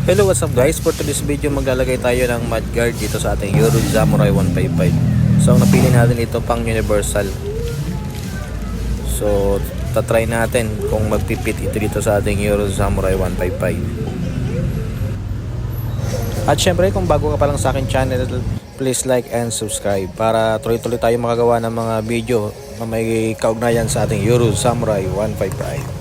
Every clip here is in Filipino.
Hello, what's up guys? For today's video maglalagay tayo ng mudguard dito sa ating Euro Samurai 155. So ang napili natin ito pang universal. So tatry natin kung magpipit ito dito sa ating Euro Samurai 155. At syempre kung bago ka pa lang sa akin channel, please like and subscribe para tuloy-tuloy tayo makagawa ng mga video na may kaugnayan sa ating Euro Samurai 155.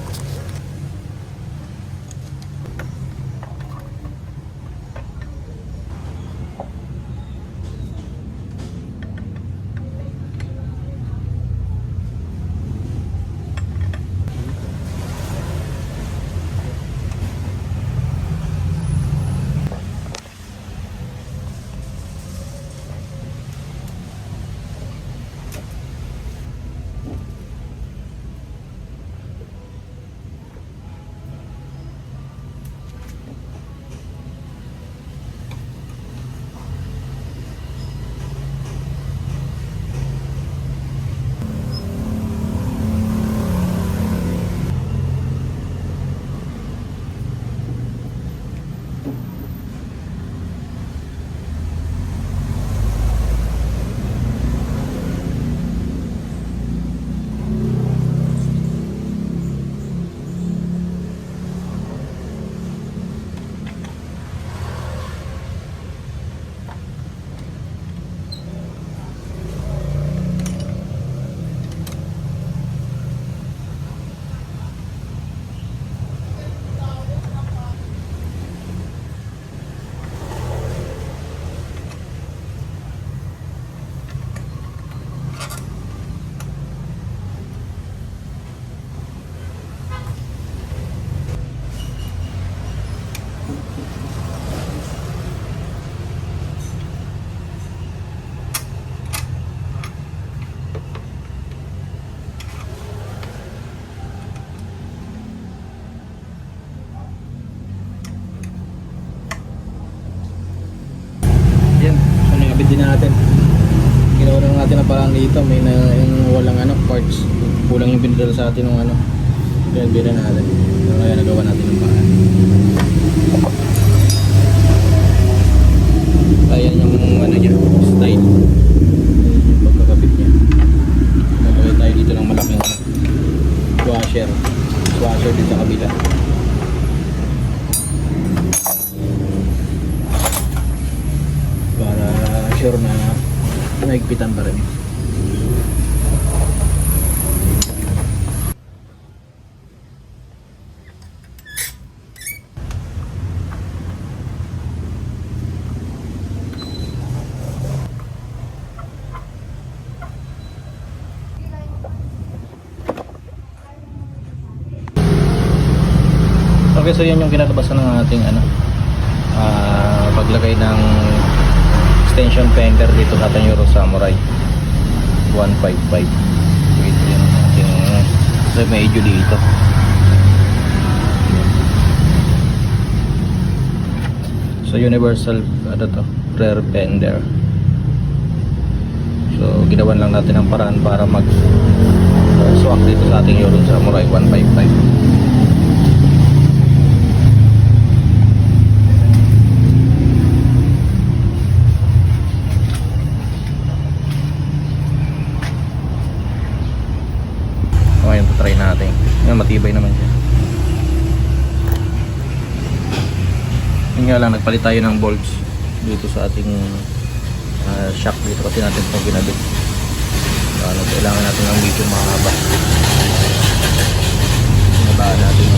Yan, so nakabit din natin. Ginawa na natin ang parang dito, may na yung walang parts. Kulang yung pinadala sa atin ng kaya bira natin. So kaya nagawa natin ng paraan. Kaya yung niya, style. Yung pagkakabit niya. Nagawin tayo dito ng malaking washer. Washer dito sa kabila. Para sure na naigpitan pa rin. Okay, so yan yung kinalabasan ng ating paglagay ng extension fender dito sa ating Euro Samurai 155. Ito yung ating medyo dito. So universal rear fender. So ginawan lang natin ang paraan para mag swak dito sa ating Euro Samurai 155. Ngayon try natin. Ngayon matibay naman siya. Yun nga lang, nagpalit tayo ng bolts dito sa ating shock dito kasi natin itong ginabit. Kailangan natin ng medyo mahaba. Nabaan natin